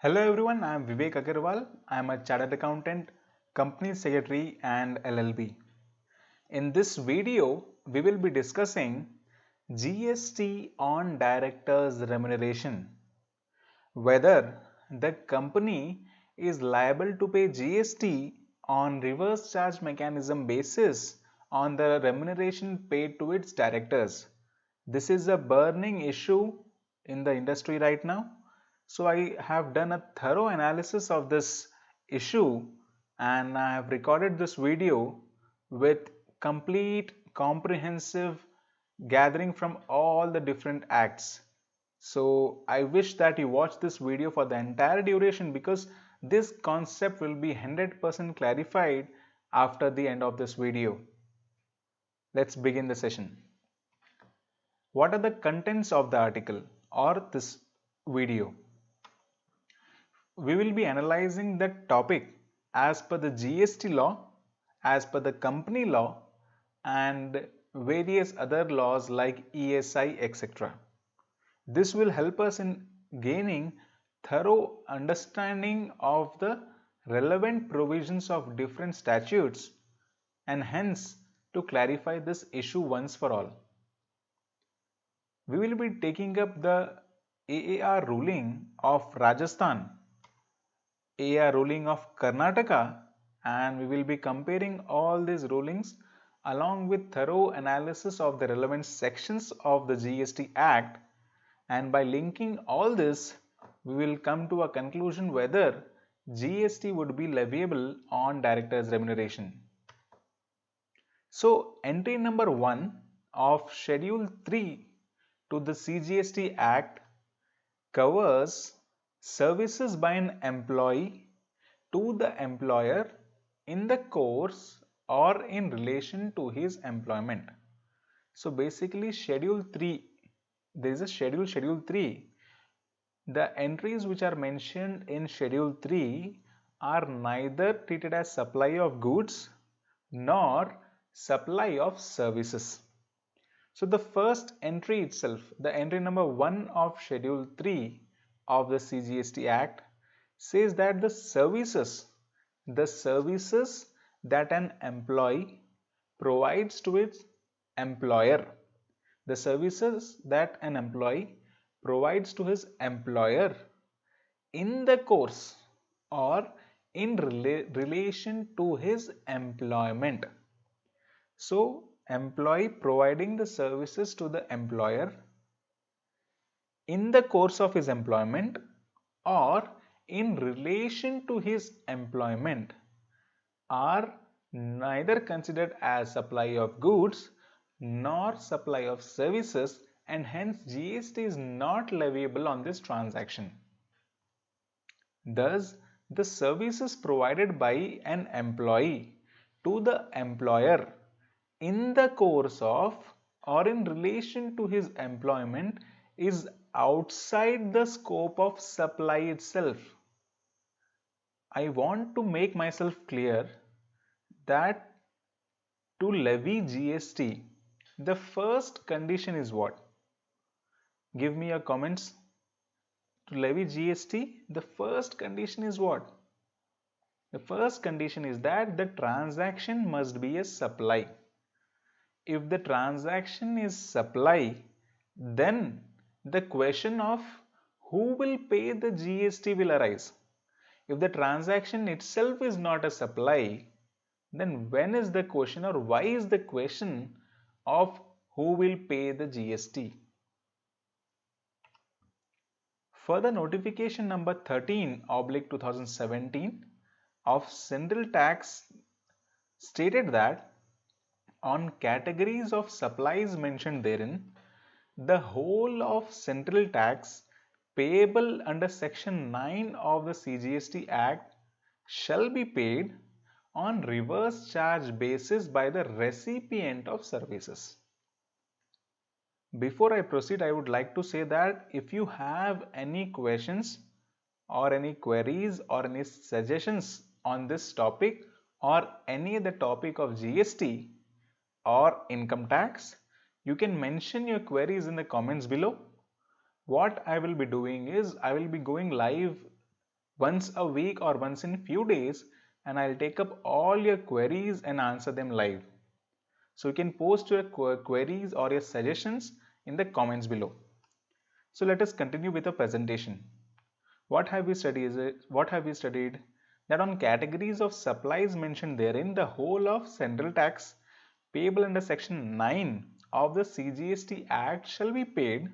Hello everyone, I am Vivek Agarwal. I am a chartered accountant, company secretary and LLB. In this video, we will be discussing GST on directors' remuneration. Whether the company is liable to pay GST on reverse charge mechanism basis on the remuneration paid to its directors. This is a burning issue in the industry right now. So I have done a thorough analysis of this issue and I have recorded this video with complete comprehensive gathering from all the different acts. So I wish that you watch this video for the entire duration because this concept will be 100% clarified after the end of this video. Let's begin the session. What are the contents of the article or this video? We will be analyzing the topic as per the GST law, as per the company law and various other laws like ESI, etc. This will help us in gaining thorough understanding of the relevant provisions of different statutes and hence to clarify this issue once for all. We will be taking up the AAR ruling of Rajasthan, AAR ruling of Karnataka, and we will be comparing all these rulings along with thorough analysis of the relevant sections of the GST Act, and by linking all this we will come to a conclusion whether GST would be leviable on directors' remuneration. So entry number 1 of Schedule 3 to the CGST Act covers services by an employee to the employer in the course or in relation to his employment. So basically Schedule 3, there is a Schedule 3. The entries which are mentioned in Schedule 3 are neither treated as supply of goods nor supply of services. So the first entry itself, the entry number 1 of Schedule 3 of the CGST Act says that the services that an employee provides to its employer, the services that an employee provides to his employer in the course or in relation to his employment. So employee providing the services to the employer in the course of his employment or in relation to his employment are neither considered as supply of goods nor supply of services, and hence GST is not leviable on this transaction. Thus, the services provided by an employee to the employer in the course of or in relation to his employment is outside the scope of supply itself. I want to make myself clear that to levy GST, the first condition is what? Give me your comments. To levy GST, the first condition is what? The first condition is that the transaction must be a supply. If the transaction is supply, then the question of who will pay the GST will arise. If the transaction itself is not a supply, then when is the question or why is the question of who will pay the GST? Further notification number 13/2017 of Central Tax stated that on categories of supplies mentioned therein, the whole of central tax payable under section 9 of the CGST Act shall be paid on reverse charge basis by the recipient of services. Before I proceed, I would like to say that if you have any questions or any queries or any suggestions on this topic or any other topic of GST or income tax, you can mention your queries in the comments below. What I will be doing is I will be going live once a week or once in few days, and I'll take up all your queries and answer them live. So you can post your queries or your suggestions in the comments below. So let us continue with the presentation. What have we studied? That on categories of supplies mentioned therein, the whole of central tax payable under section 9 of the CGST Act shall be paid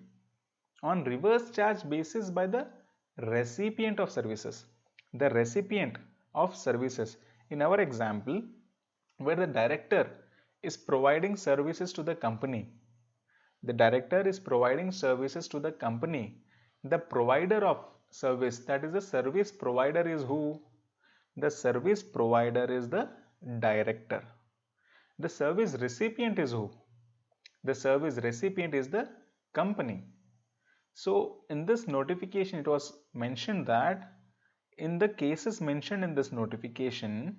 on reverse charge basis by the recipient of services. The recipient of services. In our example, where the director is providing services to the company, the director is providing services to the company. The provider of service, that is the service provider, is who? The service provider is the director. The service recipient is who? The service recipient is the company. So in this notification it was mentioned that in the cases mentioned in this notification,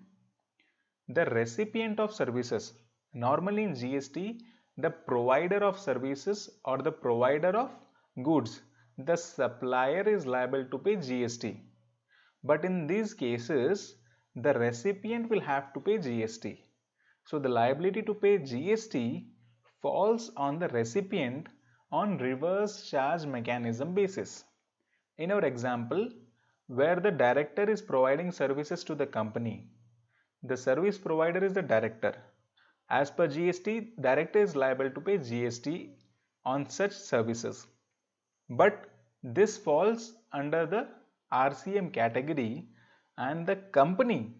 the recipient of services, normally in GST, the provider of services or the provider of goods, the supplier is liable to pay GST. But in these cases, the recipient will have to pay GST. So the liability to pay GST falls on the recipient on reverse charge mechanism basis. In our example, where the director is providing services to the company, the service provider is the director. As per GST, director is liable to pay GST on such services. But this falls under the RCM category, and the company,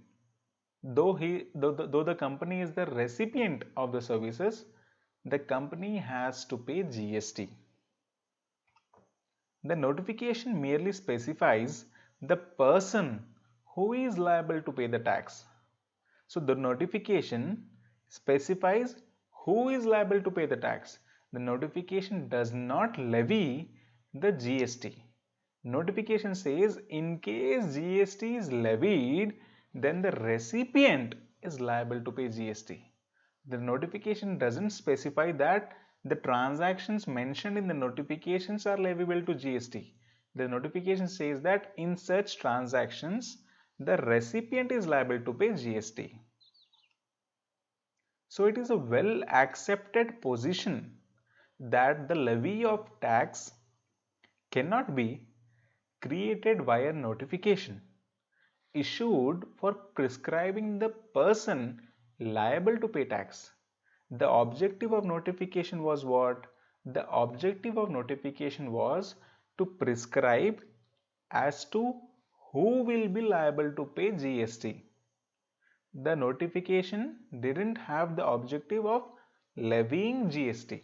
though the company is the recipient of the services, the company has to pay GST. The notification merely specifies the person who is liable to pay the tax. So the notification specifies who is liable to pay the tax. The notification does not levy the GST. Notification says in case GST is levied, then the recipient is liable to pay GST. The notification doesn't specify that the transactions mentioned in the notifications are leviable to GST. The notification says that in such transactions, the recipient is liable to pay GST. So it is a well accepted position that the levy of tax cannot be created via notification issued for prescribing the person liable to pay tax. The objective of notification was what? The objective of notification was to prescribe as to who will be liable to pay GST. The notification didn't have the objective of levying GST.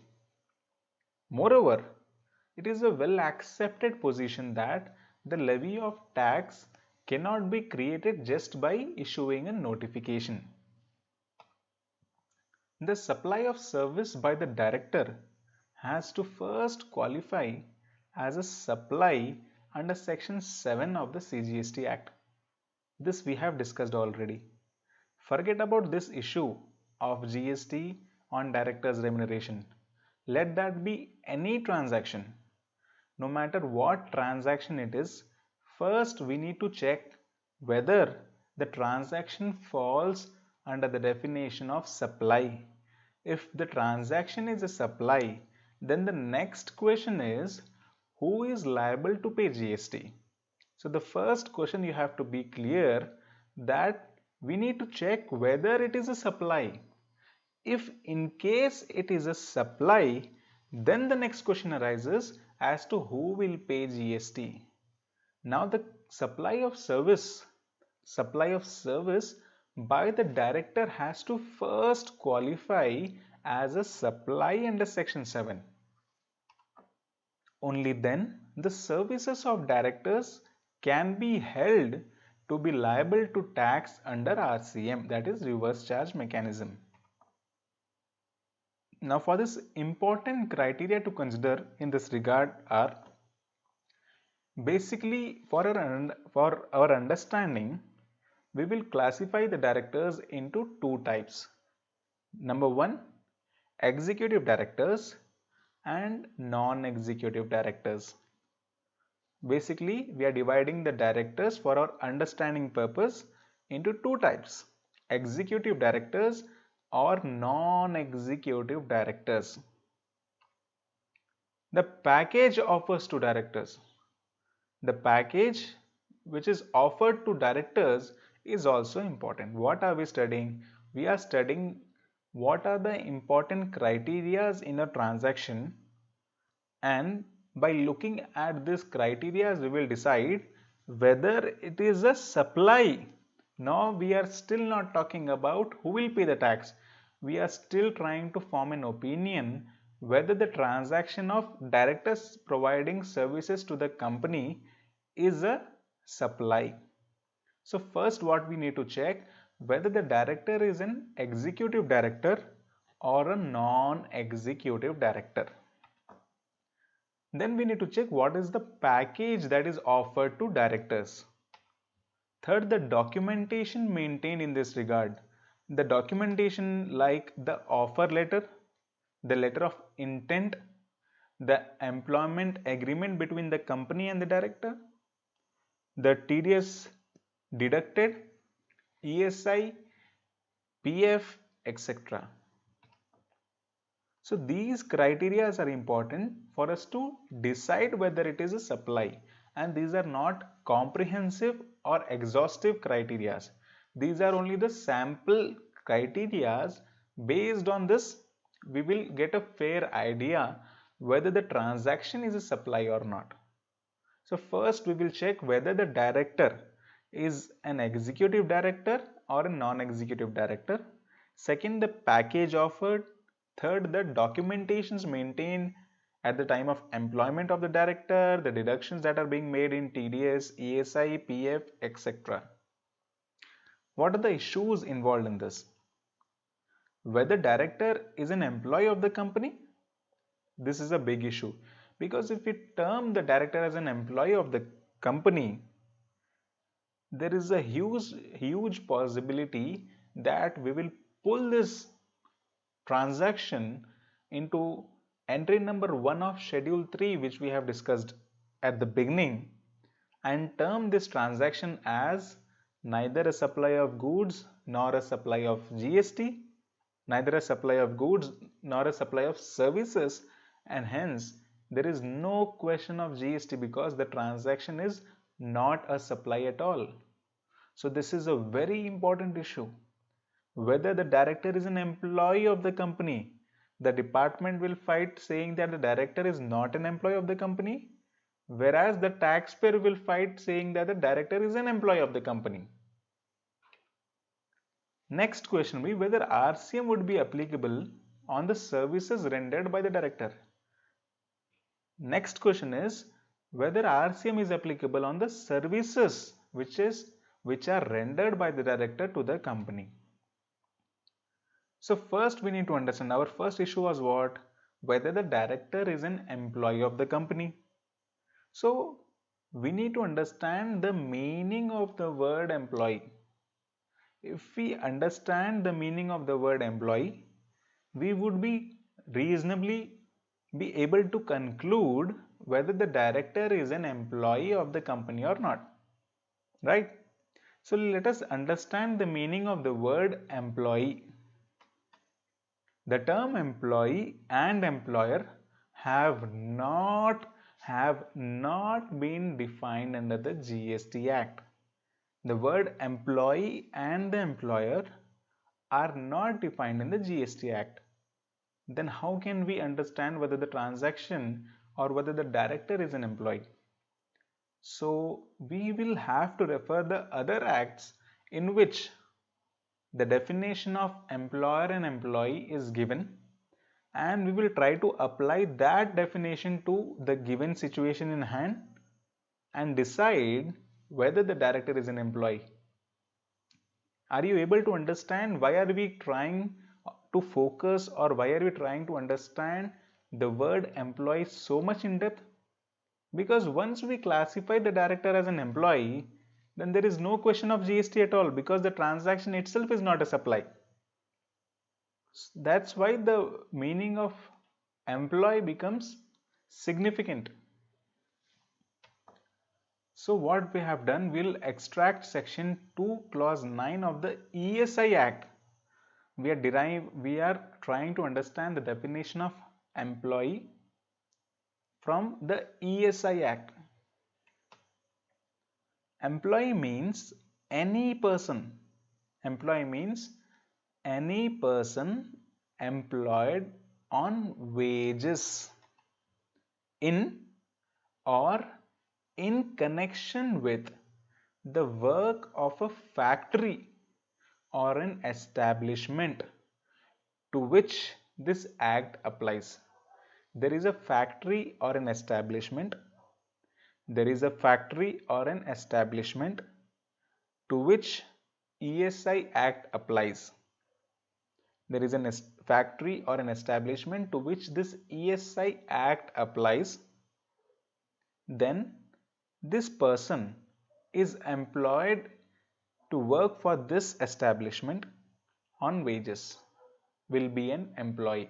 Moreover, it is a well accepted position that the levy of tax cannot be created just by issuing a notification. The supply of service by the director has to first qualify as a supply under section 7 of the CGST Act. This we have discussed already. Forget about this issue of GST on director's remuneration. Let that be any transaction. No matter what transaction it is, first we need to check whether the transaction falls under the definition of supply. If the transaction is a supply, then the next question is who is liable to pay GST? So the first question you have to be clear that we need to check whether it is a supply. If in case it is a supply, then the next question arises as to who will pay GST. Now the supply of service by the director has to first qualify as a supply under section 7. Only then the services of directors can be held to be liable to tax under RCM, that is reverse charge mechanism. Now for this, important criteria to consider in this regard are basically for our understanding, we will classify the directors into two types. Number one, executive directors and non-executive directors. Basically, we are dividing the directors for our understanding purpose into two types: executive directors or non-executive directors. The package offers to directors. The package which is offered to directors is also important. What are we studying? We are studying what are the important criteria in a transaction, and by looking at these criteria we will decide whether it is a supply. Now we are still not talking about who will pay the tax. We are still trying to form an opinion whether the transaction of directors providing services to the company is a supply. So first what we need to check whether the director is an executive director or a non-executive director. Then we need to check what is the package that is offered to directors. Third, the documentation maintained in this regard. The documentation like the offer letter, the letter of intent, the employment agreement between the company and the director, the TDS deducted, ESI, PF, etc. So these criteria are important for us to decide whether it is a supply, and these are not comprehensive or exhaustive criteria. These are only the sample criteria. Based on this, we will get a fair idea whether the transaction is a supply or not. So first we will check whether the director is an executive director or a non-executive director. Second, the package offered. Third, the documentations maintained at the time of employment of the director, the deductions that are being made in TDS, ESI, PF, etc. What are the issues involved in this? Whether director is an employee of the company? This is a big issue, because if we term the director as an employee of the company, there is a huge possibility that we will pull this transaction into entry number 1 of schedule 3, which we have discussed at the beginning, and term this transaction as neither a supply of goods nor a supply of GST, neither a supply of goods nor a supply of services, and hence there is no question of GST because the transaction is not a supply at all. So this is a very important issue. Whether the director is an employee of the company, the department will fight saying that the director is not an employee of the company, whereas the taxpayer will fight saying that the director is an employee of the company. Next question will be whether RCM would be applicable on the services rendered by the director. Next question is whether RCM is applicable on the services which are rendered by the director to the company. So first we need to understand, our first issue was what? Whether the director is an employee of the company. So we need to understand the meaning of the word employee. If we understand the meaning of the word employee, we would be reasonably be able to conclude whether the director is an employee of the company or not, right? So let us understand the meaning of the word employee. The term employee and employer have not been defined under the GST Act. The word employee and the employer are not defined in the GST Act. Then how can we understand whether the transaction or whether the director is an employee? So we will have to refer the other acts in which the definition of employer and employee is given, and we will try to apply that definition to the given situation in hand and decide whether the director is an employee. Are you able to understand why are we trying to focus, or why are we trying to understand the word employee so much in depth? Because once we classify the director as an employee, then there is no question of GST at all, because the transaction itself is not a supply. That's why the meaning of employee becomes significant. So what we have done, we'll extract section 2 clause 9 of the ESI Act. We are trying to understand the definition of employee from the ESI Act. Employee means any person. Employee means any person employed on wages in or in connection with the work of a factory or an establishment to which this act applies. There is a factory or an establishment. There is a factory or an establishment to which ESI Act applies. There is a factory or an establishment to which this ESI Act applies. Then this person is employed to work for this establishment on wages, will be an employee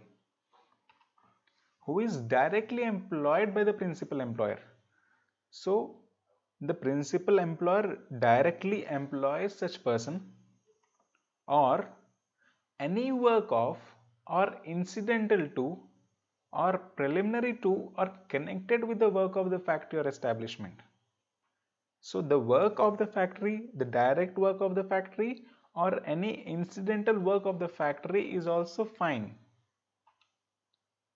who is directly employed by the principal employer. So the principal employer directly employs such person, or any work of or incidental to or preliminary to or connected with the work of the factory or establishment. So the work of the factory, the direct work of the factory, or any incidental work of the factory is also fine.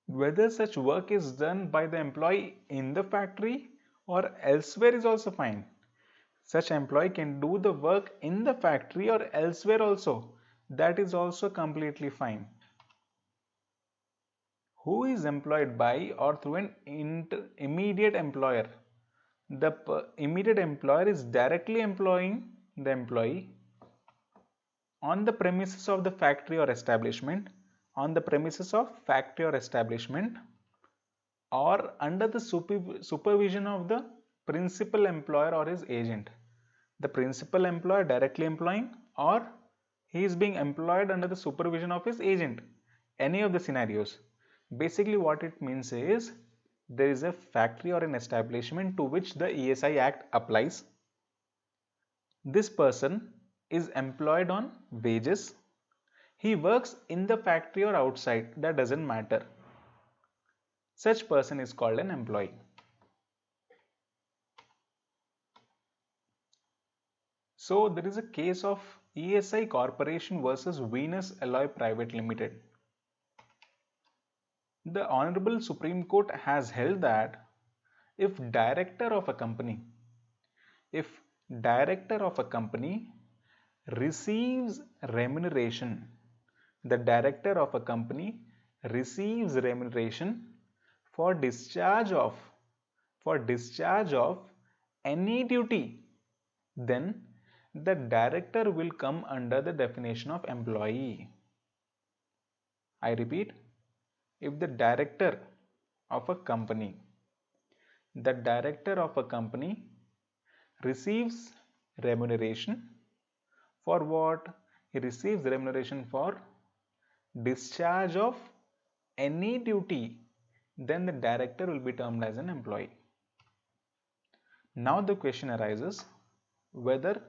Whether such work is done by the employee in the factory or elsewhere is also fine. Such employee can do the work in the factory or elsewhere also. That is also completely fine. Who is employed by or through an immediate employer? The immediate employer is directly employing the employee on the premises of the factory or establishment, on the premises of factory or establishment, or under the supervision of the principal employer or his agent. The principal employer directly employing, or he is being employed under the supervision of his agent. Any of the scenarios. Basically what it means is, there is a factory or an establishment to which the ESI Act applies. This person is employed on wages. He works in the factory or outside, that doesn't matter. Such person is called an employee. So there is a case of ESI Corporation versus Venus Alloy Private Limited. The Honorable Supreme Court has held that if director of a company receives remuneration, the director of a company receives remuneration for discharge of any duty, then the director will come under the definition of employee. I repeat, if the director of a company receives remuneration for what? He receives remuneration for discharge of any duty, then the director will be termed as an employee. Now the question arises whether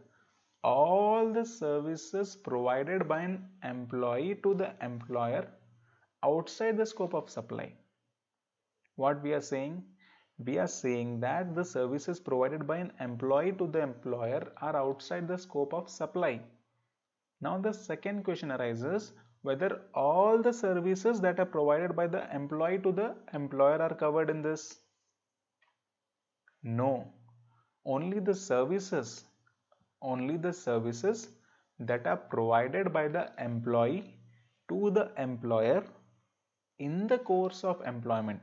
all the services provided by an employee to the employer outside the scope of supply. What we are saying? We are saying that the services provided by an employee to the employer are outside the scope of supply. Now the second question arises whether all the services that are provided by the employee to the employer are covered in this. No, only the services that are provided by the employee to the employer in the course of employment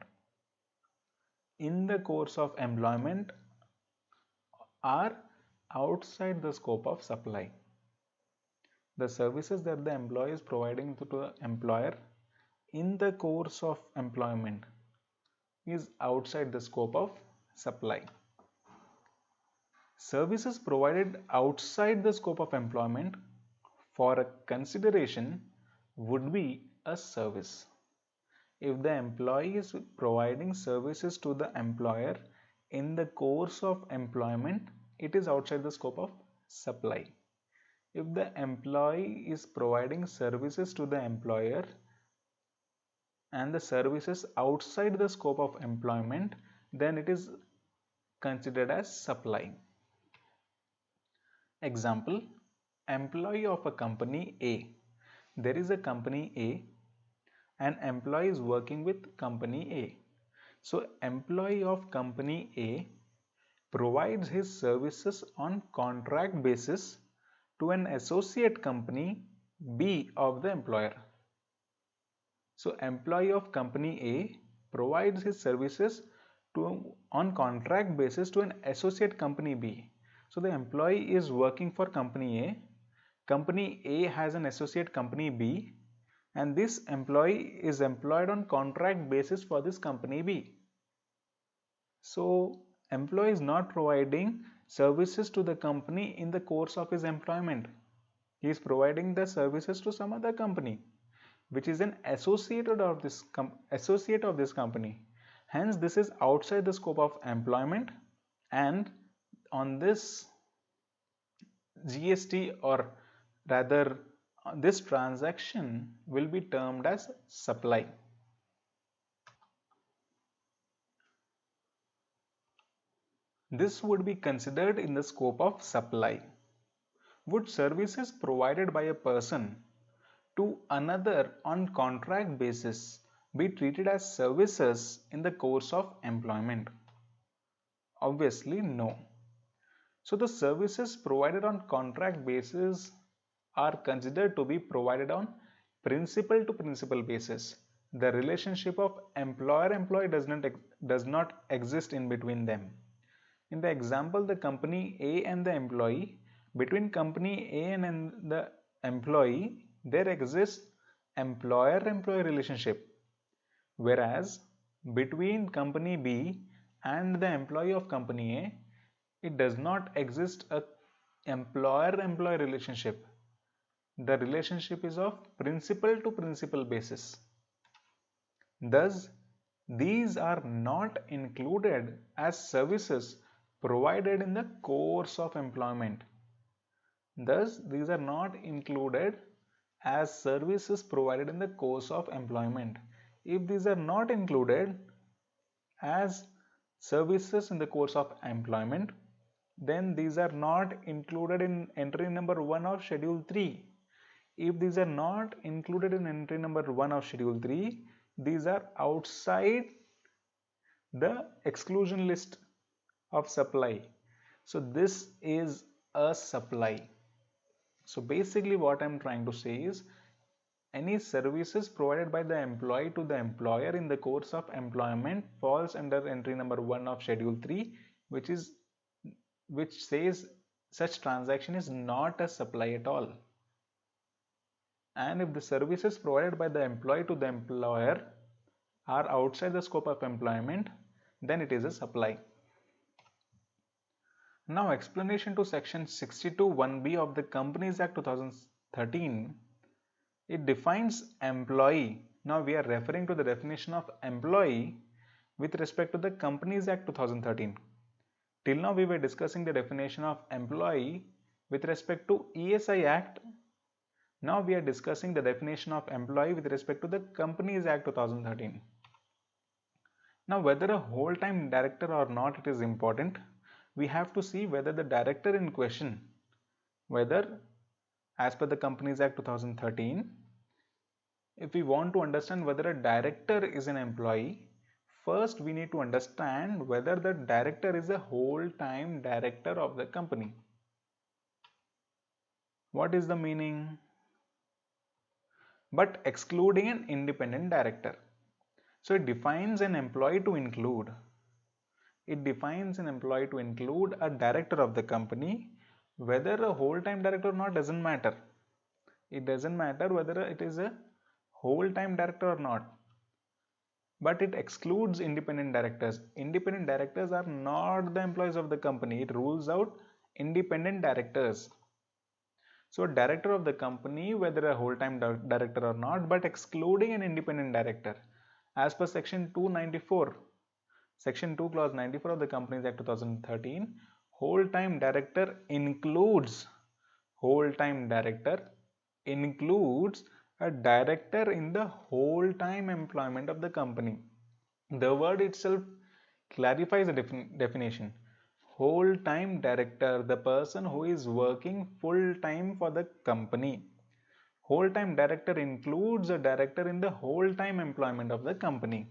are outside the scope of supply. The services that the employee is providing to the employer in the course of employment is outside the scope of supply. Services provided outside the scope of employment for a consideration would be a service. If the employee is providing services to the employer in the course of employment, it is outside the scope of supply. If the employee is providing services to the employer and the services outside the scope of employment, then it is considered as supply. Example, employee of a company A. There is a company A, an employee is working with company A. So employee of company A provides his services on contract basis to an associate company B of the employer. So employee of company A provides his services on contract basis to an associate company B. So the employee is working for company A. Company A has an associate company B, and this employee is employed on contract basis for this company B. So employee is not providing services to the company in the course of his employment. He is providing the services to some other company, which is an associate of this company. Hence, this is outside the scope of employment, and on this GST, or rather this transaction, will be termed as supply. This would be considered in the scope of supply. Would services provided by a person to another on contract basis be treated as services in the course of employment? Obviously, no. So the services provided on contract basis are considered to be provided on principal to principal basis. The relationship of employer-employee does not exist in between them. In the example, the company A and the employee, between company A and the employee, there exists employer-employee relationship, whereas between company B and the employee of company A, it does not exist a employer-employee relationship. The relationship is of principal to principal basis. Thus, these are not included as services provided in the course of employment. Thus, these are not included as services provided in the course of employment. If these are not included as services in the course of employment, then these are not included in entry number 1 of schedule 3. If these are not included in entry number 1 of schedule 3, these are outside the exclusion list of supply. So this is a supply. So basically what I'm trying to say is, any services provided by the employee to the employer in the course of employment falls under entry number 1 of schedule 3, which says such transaction is not a supply at all. And if the services provided by the employee to the employer are outside the scope of employment, then it is a supply. Now, explanation to section 62(1)(b) of the Companies Act 2013. It defines employee. Now we are referring to the definition of employee with respect to the Companies Act 2013. Till now we were discussing the definition of employee with respect to ESI Act. Now we are discussing the definition of employee with respect to the Companies Act 2013. Now whether a whole-time director or not, it is important. We have to see whether the director in question, whether as per the Companies Act 2013, if we want to understand whether a director is an employee, first we need to understand whether the director is a whole-time director of the company. What is the meaning? But excluding an independent director. So it defines an employee to include. It defines an employee to include a director of the company. Whether a whole-time director or not doesn't matter. It doesn't matter whether it is a whole-time director or not. But it excludes independent directors. Independent directors are not the employees of the company. It rules out independent directors. So director of the company, whether a whole-time director or not, but excluding an independent director. As per section 294, Section 2, Clause 94 of the Companies Act 2013, whole-time director includes a director in the whole-time employment of the company. The word itself clarifies the definition. Whole-time director, the person who is working full-time for the company. Whole-time director includes a director in the whole-time employment of the company.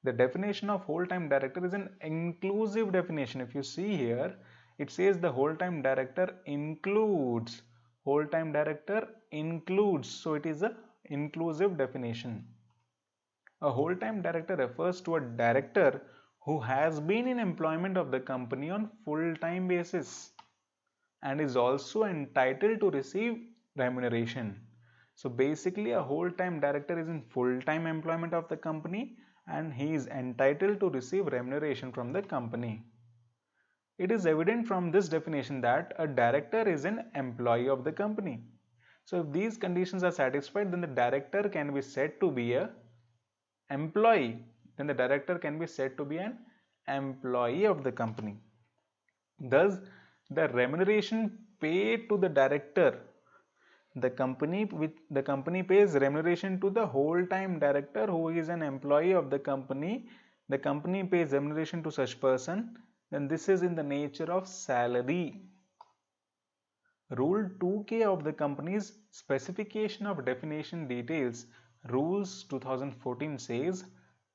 The definition of whole-time director is an inclusive definition. If you see here, it says the whole-time director includes. Whole-time director includes. So it is an inclusive definition. A whole-time director refers to a director who has been in employment of the company on full-time basis and is also entitled to receive remuneration. So basically, a whole-time director is in full-time employment of the company and he is entitled to receive remuneration from the company. It is evident from this definition that a director is an employee of the company. So if these conditions are satisfied, then the director can be said to be an employee. Then the director can be said to be an employee of the company. Thus, the remuneration paid to the director, the company pays remuneration to the whole-time director who is an employee of the company. The company pays remuneration to such person. Then this is in the nature of salary. Rule 2K of the company's specification of definition details, Rules 2014 says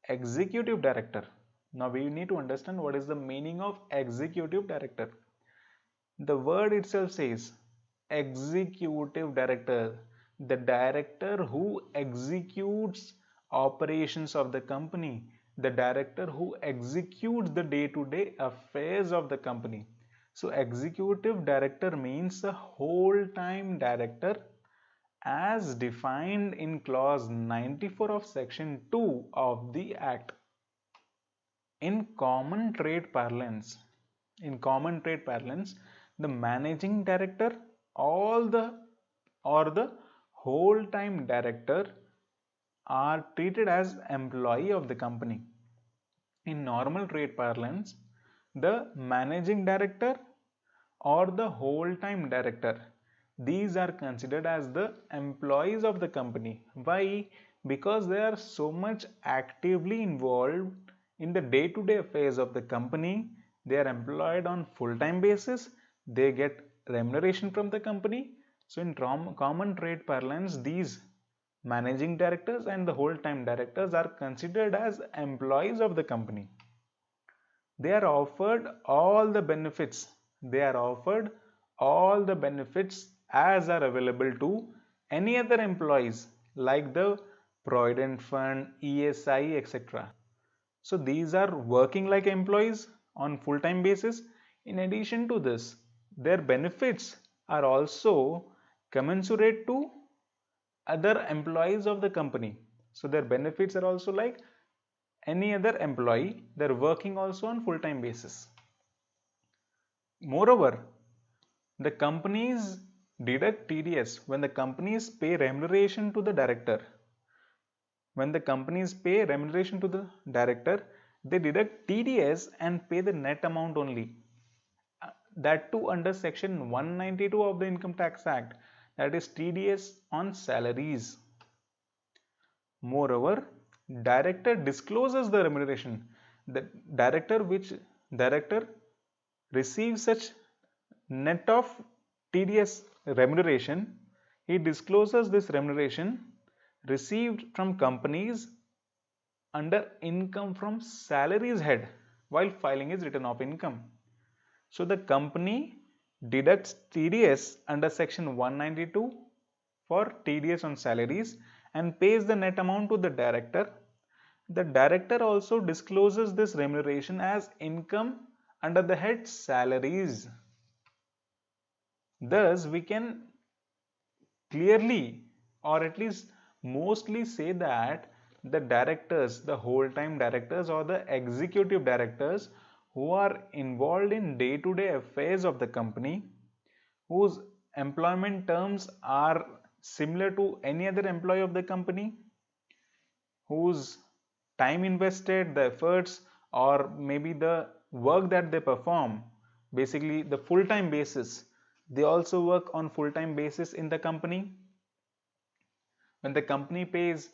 executive director. Now we need to understand what is the meaning of executive director. The word itself says executive director, the director who executes operations of the company, the director who executes the day-to-day affairs of the company. So executive director means a whole-time director as defined in clause 94 of section 2 of the Act. In common trade parlance, the managing director or the whole-time director are treated as employee of the company. In normal trade parlance, the managing director or the whole-time director, these are considered as the employees of the company. Why? Because they are so much actively involved in the day-to-day affairs of the company. They are employed on full-time basis. They get remuneration from the company. So in common trade parlance, these managing directors and the whole-time directors are considered as employees of the company. They are offered all the benefits. As are available to any other employees like the Provident Fund, ESI, etc. So these are working like employees on full-time basis. In addition to this, their benefits are also commensurate to other employees of the company. So their benefits are also like any other employee. They're working also on full-time basis. Moreover, the companies deduct TDS when the companies pay remuneration to the director. When the companies pay remuneration to the director, they deduct TDS and pay the net amount only. That too under section 192 of the Income Tax Act, that is TDS on salaries. Moreover, director discloses the remuneration. The director receives such net of TDS remuneration. He discloses this remuneration received from companies under income from salaries head while filing his return of income. So the company deducts TDS under section 192 for TDS on salaries and pays the net amount to the director. The director also discloses this remuneration as income under the head salaries. Thus, we can clearly or at least mostly say that the directors, the whole-time directors or the executive directors who are involved in day-to-day affairs of the company, whose employment terms are similar to any other employee of the company, whose time invested, the efforts or maybe the work that they perform, basically the full-time basis, they also work on full-time basis in the company. When the company pays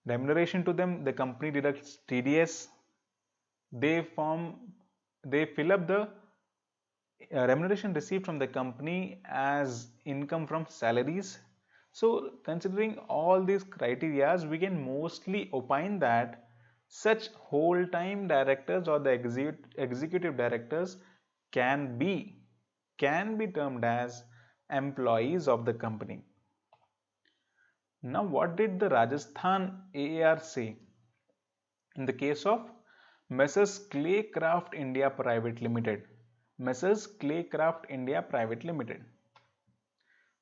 remuneration to them, the company deducts TDS. They fill up the remuneration received from the company as income from salaries. So considering all these criterias, we can mostly opine that such whole-time directors or the executive directors can be termed as employees of the company. Now, what did the Rajasthan AAR say in the case of Messrs. Claycraft India Private Limited? Messrs. Claycraft India Private Limited.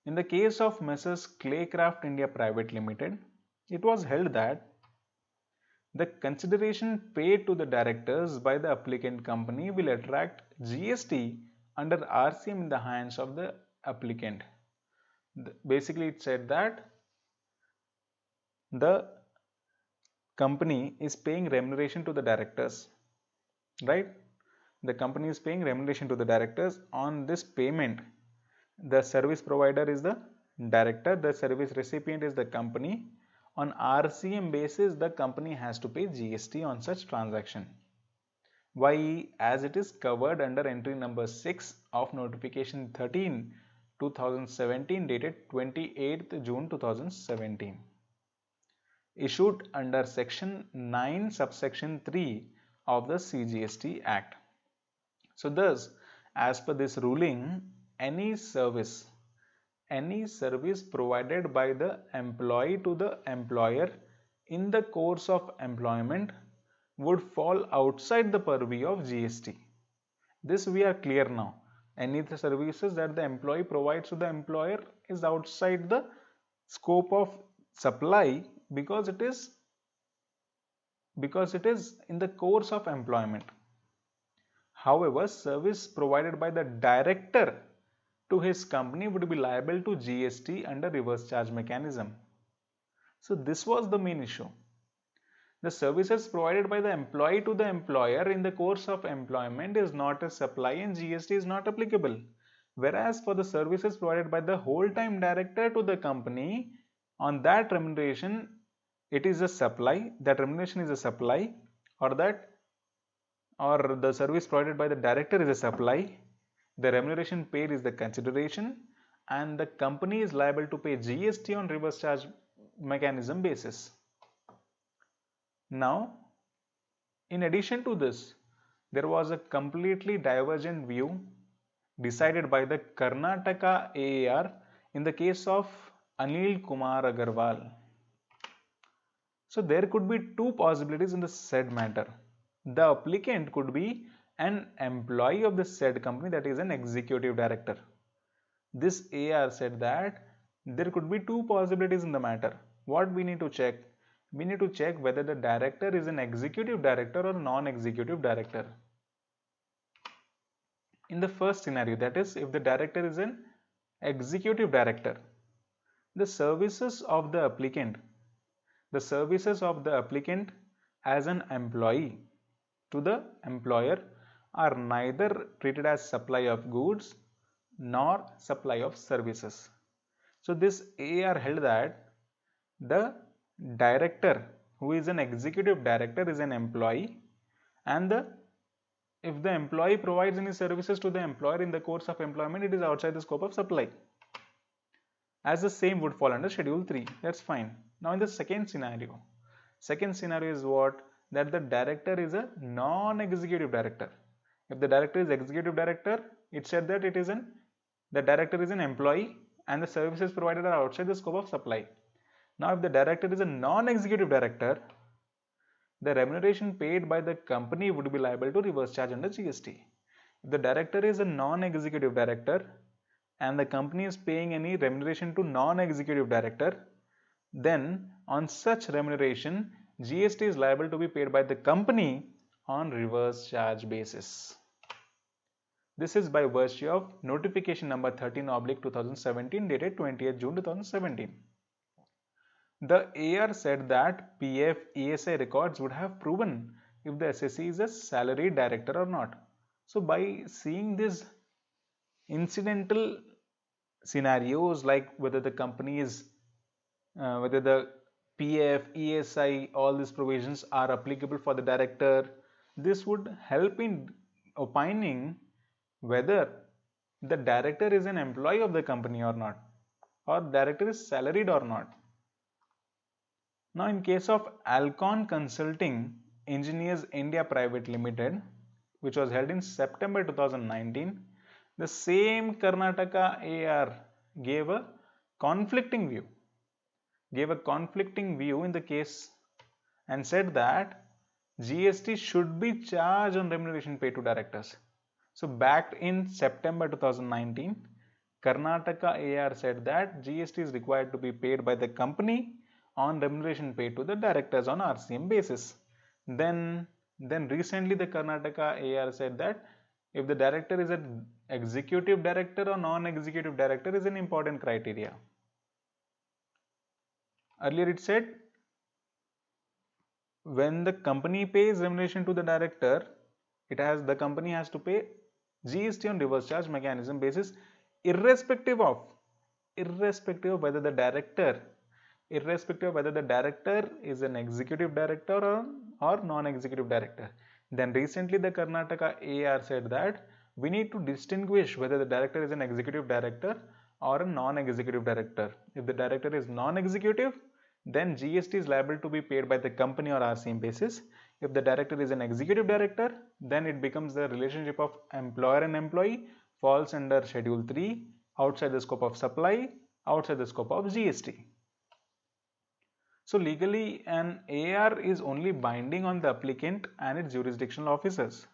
In the case of Messrs. Claycraft India Private Limited, it was held that the consideration paid to the directors by the applicant company will attract GST under RCM in the hands of the applicant. Basically, it said that the company is paying remuneration to the directors, right? The company is paying remuneration to the directors. On this payment, the service provider is the director, the service recipient is the company. On RCM basis, the company has to pay GST on such transaction. Why? As it is covered under entry number 6 of notification 13 2017 dated 28th June 2017, issued under section 9 subsection 3 of the CGST Act. So thus, as per this ruling, any service provided by the employee to the employer in the course of employment would fall outside the purview of GST. This we are clear now. Any of the services that the employee provides to the employer is outside the scope of supply because it is in the course of employment. However, service provided by the director to his company would be liable to GST under reverse charge mechanism. So this was the main issue. The services provided by the employee to the employer in the course of employment is not a supply and GST is not applicable. Whereas for the services provided by the whole-time director to the company, on that remuneration, it is a supply, that remuneration is a supply, or the service provided by the director is a supply, the remuneration paid is the consideration, and the company is liable to pay GST on reverse charge mechanism basis. Now, in addition to this, there was a completely divergent view decided by the Karnataka AAR in the case of Anil Kumar Agarwal. So there could be two possibilities in the said matter. The applicant could be an employee of the said company, that is an executive director. This AR said that there could be two possibilities in the matter. What we need to check? We need to check whether the director is an executive director or non-executive director. In the first scenario, that is, if the director is an executive director, the services of the applicant as an employee to the employer are neither treated as supply of goods nor supply of services. So this AR held that the director who is an executive director is an employee, and if the employee provides any services to the employer in the course of employment, it is outside the scope of supply, as the same would fall under schedule 3. That's fine. Now in the second scenario is what? That the director is a non-executive director. If the director is executive director, it said that the director is an employee and the services provided are outside the scope of supply. Now if the director is a non-executive director, the remuneration paid by the company would be liable to reverse charge under GST. If the director is a non-executive director and the company is paying any remuneration to non-executive director, then on such remuneration, GST is liable to be paid by the company on reverse charge basis. This is by virtue of notification number 13/2017 dated 20th June 2017. The AR said that PF ESI records would have proven if the assessee is a salaried director or not. So by seeing these incidental scenarios, like whether the company is whether the PF, ESI, all these provisions are applicable for the director, this would help in opining whether the director is an employee of the company or not, or director is salaried or not. Now, in case of Alcon Consulting Engineers India Private Limited, which was held in September 2019, the same Karnataka AR gave a conflicting view in the case and said that GST should be charged on remuneration paid to directors. So back in September 2019, Karnataka AR said that GST is required to be paid by the company on remuneration paid to the directors on RCM basis. Then recently the Karnataka AR said that if the director is an executive director or non-executive director is an important criteria. Earlier it said when the company pays remuneration to the director, the company has to pay GST on reverse charge mechanism basis, irrespective of whether the director is an executive director or non-executive director. Then recently the Karnataka AR said that we need to distinguish whether the director is an executive director or a non-executive director. If the director is non-executive, then GST is liable to be paid by the company or RCM basis. If the director is an executive director, then it becomes the relationship of employer and employee, falls under Schedule 3, outside the scope of supply, outside the scope of GST. So legally, an AR is only binding on the applicant and its jurisdictional officers.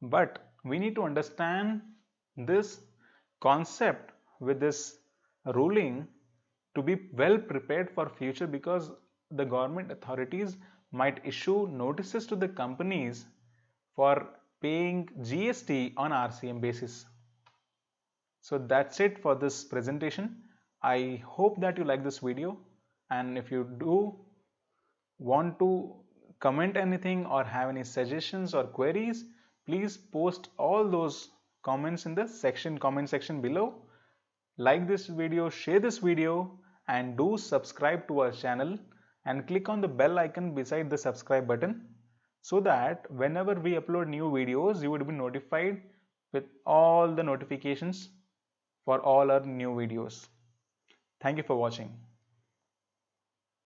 But we need to understand this concept with this ruling to be well prepared for future, because the government authorities might issue notices to the companies for paying GST on RCM basis. So that's it for this presentation. I hope that you like this video, and if you do want to comment anything or have any suggestions or queries, please post all those comments in the comment section below. Like this video, share this video, and do subscribe to our channel and click on the bell icon beside the subscribe button, so that whenever we upload new videos, you would be notified with all the notifications for all our new videos. Thank you for watching.